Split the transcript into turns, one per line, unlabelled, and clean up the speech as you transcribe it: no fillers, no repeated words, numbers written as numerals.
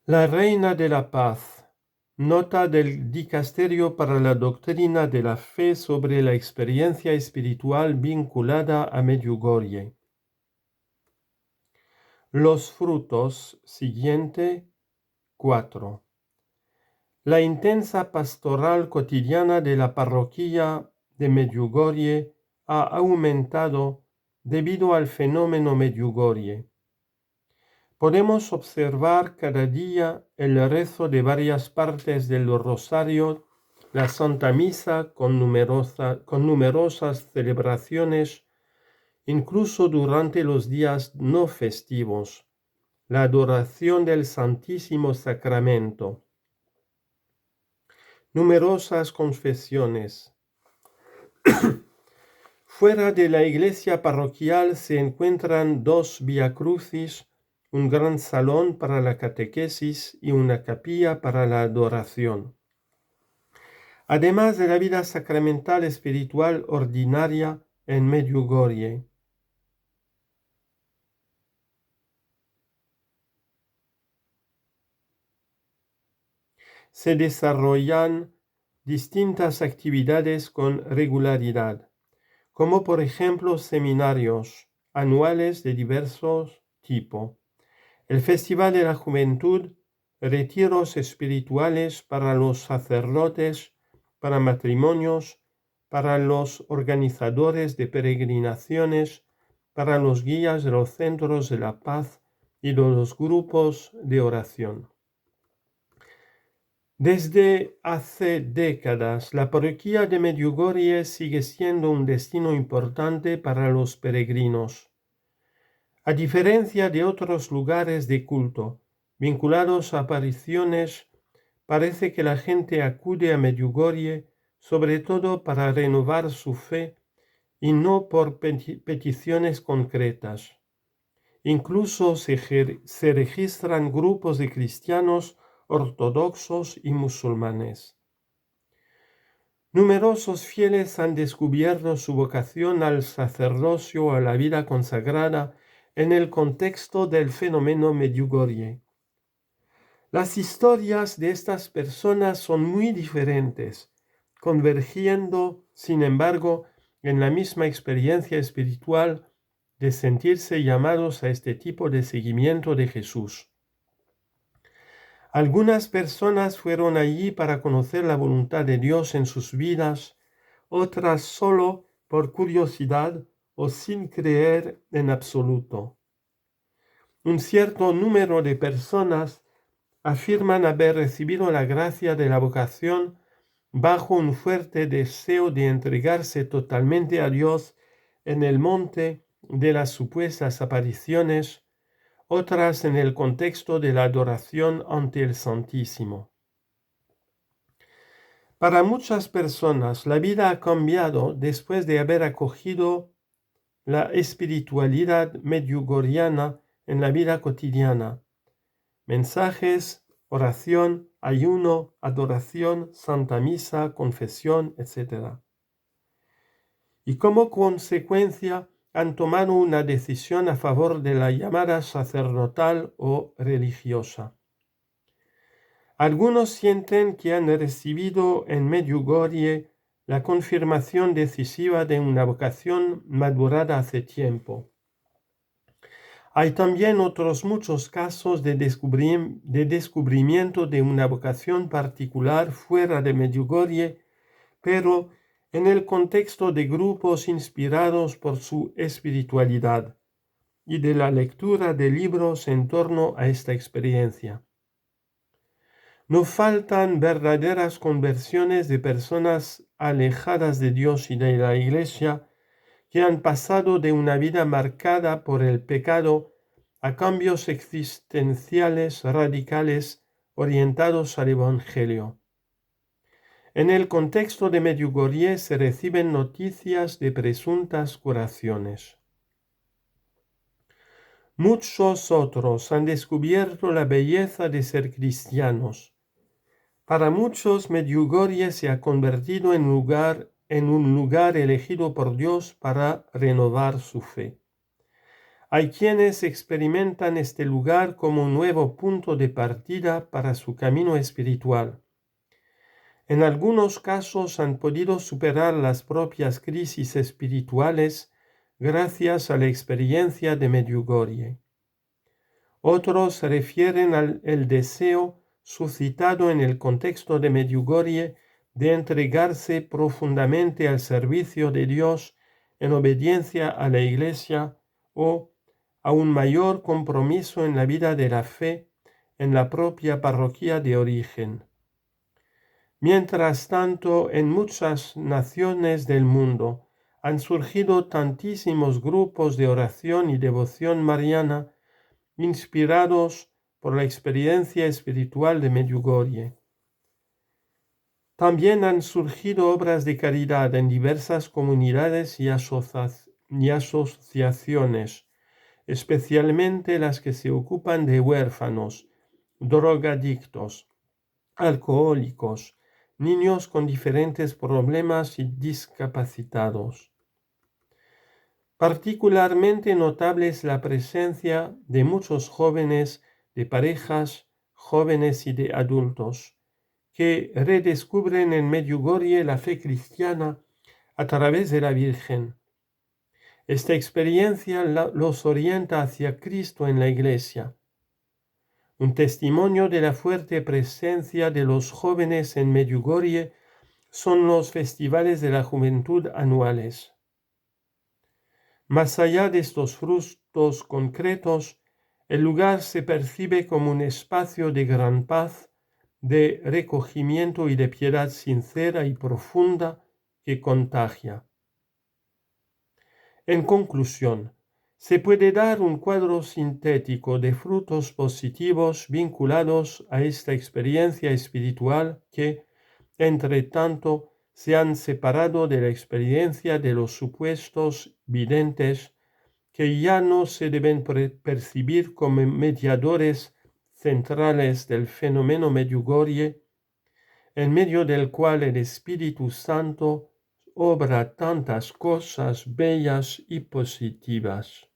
La Reina de la Paz. Nota del Dicasterio para la Doctrina de la Fe sobre la experiencia espiritual vinculada a Medjugorje. Los frutos. Siguiente. 4. La intensa pastoral cotidiana de la parroquia de Medjugorje ha aumentado debido al fenómeno Medjugorje. Podemos observar cada día el rezo de varias partes del rosario, la Santa Misa con numerosas celebraciones, incluso durante los días no festivos, la adoración del Santísimo Sacramento, numerosas confesiones. Fuera de la iglesia parroquial se encuentran 2 viacrucis, un gran salón para la catequesis y una capilla para la adoración. Además de la vida sacramental espiritual ordinaria en Medjugorje. Se desarrollan distintas actividades con regularidad, como por ejemplo seminarios anuales de diversos tipos, el Festival de la Juventud, retiros espirituales para los sacerdotes, para matrimonios, para los organizadores de peregrinaciones, para los guías de los centros de la paz y de los grupos de oración. Desde hace décadas, la parroquia de Medjugorje sigue siendo un destino importante para los peregrinos. A diferencia de otros lugares de culto vinculados a apariciones, parece que la gente acude a Medjugorje sobre todo para renovar su fe y no por peticiones concretas. Incluso se registran grupos de cristianos ortodoxos y musulmanes. Numerosos fieles han descubierto su vocación al sacerdocio o a la vida consagrada en el contexto del fenómeno Medjugorje. Las historias de estas personas son muy diferentes, convergiendo, sin embargo, en la misma experiencia espiritual de sentirse llamados a este tipo de seguimiento de Jesús. Algunas personas fueron allí para conocer la voluntad de Dios en sus vidas, otras solo por curiosidad o sin creer en absoluto. Un cierto número de personas afirman haber recibido la gracia de la vocación bajo un fuerte deseo de entregarse totalmente a Dios en el monte de las supuestas apariciones, otras en el contexto de la adoración ante el Santísimo. Para muchas personas, la vida ha cambiado después de haber acogido la espiritualidad medjugorjiana en la vida cotidiana. Mensajes, oración, ayuno, adoración, Santa Misa, confesión, etc. Y como consecuencia han tomado una decisión a favor de la llamada sacerdotal o religiosa. Algunos sienten que han recibido en Medjugorje la confirmación decisiva de una vocación madurada hace tiempo. Hay también otros muchos casos de descubrimiento de una vocación particular fuera de Medjugorje, pero en el contexto de grupos inspirados por su espiritualidad y de la lectura de libros en torno a esta experiencia. No faltan verdaderas conversiones de personas alejadas de Dios y de la Iglesia que han pasado de una vida marcada por el pecado a cambios existenciales radicales orientados al Evangelio. En el contexto de Medjugorje se reciben noticias de presuntas curaciones. Muchos otros han descubierto la belleza de ser cristianos. Para muchos, Medjugorje se ha convertido en un lugar elegido por Dios para renovar su fe. Hay quienes experimentan este lugar como un nuevo punto de partida para su camino espiritual. En algunos casos han podido superar las propias crisis espirituales gracias a la experiencia de Medjugorje. Otros refieren al deseo suscitado en el contexto de Medjugorje de entregarse profundamente al servicio de Dios en obediencia a la Iglesia o a un mayor compromiso en la vida de la fe en la propia parroquia de origen. Mientras tanto, en muchas naciones del mundo han surgido tantísimos grupos de oración y devoción mariana inspirados por la experiencia espiritual de Medjugorje. También han surgido obras de caridad en diversas comunidades y asociaciones, especialmente las que se ocupan de huérfanos, drogadictos, alcohólicos, niños con diferentes problemas y discapacitados. Particularmente notable es la presencia de muchos jóvenes, de parejas, jóvenes y de adultos, que redescubren en Medjugorje la fe cristiana a través de la Virgen. Esta experiencia los orienta hacia Cristo en la Iglesia. Un testimonio de la fuerte presencia de los jóvenes en Medjugorje son los festivales de la juventud anuales. Más allá de estos frutos concretos, el lugar se percibe como un espacio de gran paz, de recogimiento y de piedad sincera y profunda que contagia. En conclusión, se puede dar un cuadro sintético de frutos positivos vinculados a esta experiencia espiritual que, entre tanto, se han separado de la experiencia de los supuestos videntes que ya no se deben percibir como mediadores centrales del fenómeno Medjugorje, en medio del cual el Espíritu Santo obra tantas cosas bellas y positivas.